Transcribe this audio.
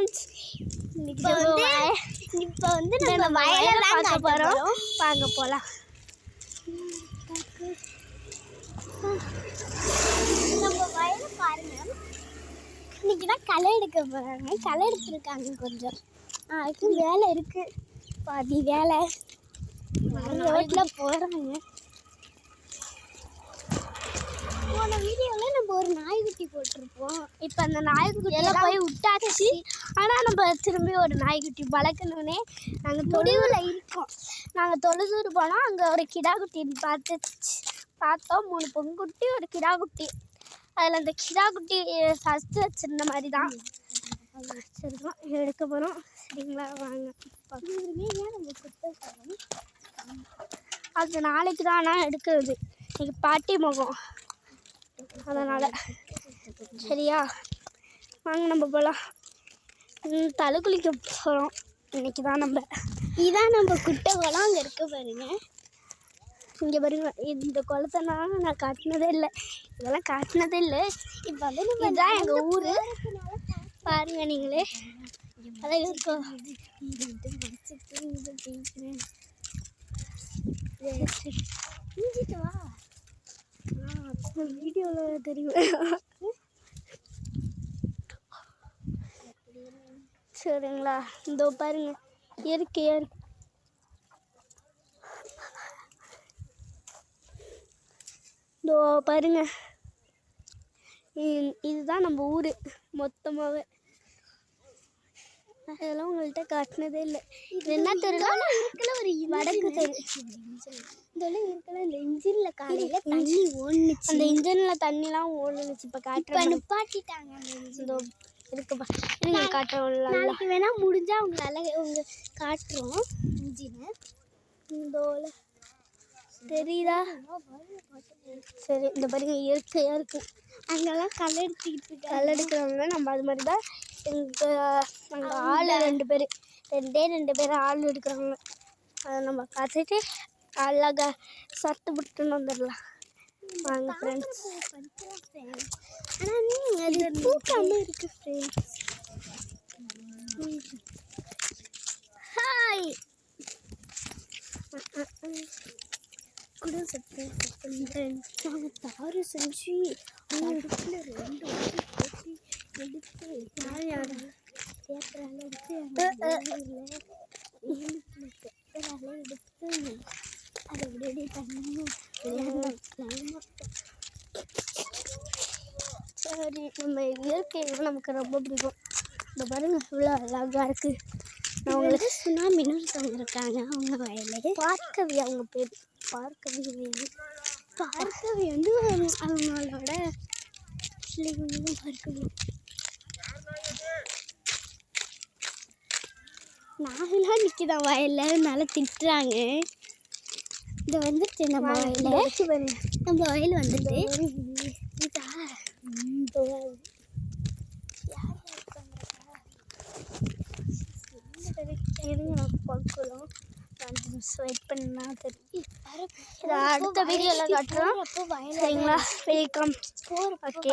Friends, இப்போ வந்து நம்ம வயலை பார்க்க போகிறோம். வாங்க போகலாம். நம்ம வயலை பாருங்க. இன்னைக்கு தான் களை எடுக்க போகிறாங்க. களை எடுத்துருக்காங்க கொஞ்சம். அதுக்கு வேலை இருக்குது, பாதி வேலை. ரோட்டில் போகிறாங்க. போன வீடியோவில் நம்ம ஒரு நாய்க்குட்டி போட்டிருப்போம். இப்போ அந்த நாய்க்குட்டியெல்லாம் போய் விட்டாச்சு. ஆனால் நம்ம திரும்பி ஒரு நாய்க்குட்டி வளர்க்கணுன்னே நாங்கள் தொழுவில் இருக்கோம். நாங்கள் தொழுதூர் போனோம். அங்கே ஒரு கிடாக்குட்டின்னு பார்த்தோம். 3 பொங்குட்டி ஒரு கிடாக்குட்டி. அதில் அந்த கிடாக்குட்டி ஃபஸ்ட்டு வச்சுருந்த மாதிரி தான் வச்சுருக்கோம். எடுக்க போகிறோம். சரிங்களா, வாங்க. ஏன் நம்ம குத்த போகிறோம்? அது நாளைக்கு தான் ஆனால் எடுக்கிறது. இன்னைக்கு பாட்டி முகம், அதனால். சரியா, வாங்க நம்ம போகலாம். தலை குளிக்க போகிறோம். இன்றைக்கி தான் இதான் நம்ம குட்டை குளம். அங்கே இருக்க பாருங்க. இங்கே பாருங்க, இந்த குளத்தெல்லாம் நான் காட்டினதே இல்லை. இதெல்லாம் காட்டினதே இல்லை. இப்போ வந்து இதுதான் எங்கள் ஊர். பாருங்க நீங்களே. அதான் இருக்கோம். இஞ்சிட்டு வா. வீடியோவில் தெரியும். சரிங்களா, இதோ பாருங்க இயற்கையாக இருக்கு. இதோ பாருங்க, இதுதான் நம்ம ஊர் மொத்தமாகவே. அதெல்லாம் உங்கள்கிட்ட காட்டினதே இல்லை. இது என்ன தெரியல, இருக்கல ஒரு வடக்கு தெரு. இதெல்லாம் இருக்கல. இந்த இன்ஜினில் காலையில் தண்ணி ஓடுனுச்சு. அந்த இன்ஜினில் தண்ணிலாம் ஓடுனுச்சு. இப்போ காட்டுற நிப்பாட்டிட்டாங்க. இந்த இருக்குப்பா, நீங்கள் காட்டுறோம்ல. நாளைக்கு வேணால் முடிஞ்சால் உங்களால் காட்டுறோம் இன்ஜினை. இந்த தெரியுதா? சரி, இந்த பாருங்க இயற்கையாக இருக்குது. அங்கெல்லாம் களை எடுக்கிறவங்க நம்ம அது மாதிரி தான். எங்கள் ஆள் 2 பேர், 2 பேர் ஆள் எடுக்கிறவங்க. அதை நம்ம பார்த்துட்டு அழகா சட்டு புட்டுன்னு வந்துடலாம். வாங்க ஃப்ரெண்ட்ஸ். ஆனால் அது பூக்காமல் இருக்கு ஃப்ரெண்ட்ஸ். ஹாய் கூட சத்தம் நாங்கள் தாறு செஞ்சு அடுப்பில் 2 வாட்டி எடுத்து யார் பேப்பரால் எடுத்து எடுத்து அதை ரெடி பண்ணணும். சரி, நம்ம இயற்கைகள் நமக்கு ரொம்ப பிடிக்கும். இந்த பாருங்க இவ்வளோ அழகாக இருக்குது. நான் உங்களுக்கு சுனாமின்னு ஒருத்தவங்க இருக்காங்க. அவங்க வயலே பார்க்கவி, அவங்க பேர் பார்க்கவி வயல். பார்க்கவி வந்து அவங்களோட பிள்ளைங்களும் பார்க்கவி. நாகெல்லாம் நிற்கிதான் வயலில், நல்லா திட்டுறாங்க. இதை வந்துட்டு நம்ம வயலில் நம்ம வயல் வந்துட்டு இதா சரி, இருங்க நம்ம பார்க்கலாம். 5 நிமிஷம் வெயிட் பண்ணா தெரியும். அடுத்த வீடியோவில் காட்டுறோம். சரிங்களா, வெல்கம். ஓகே.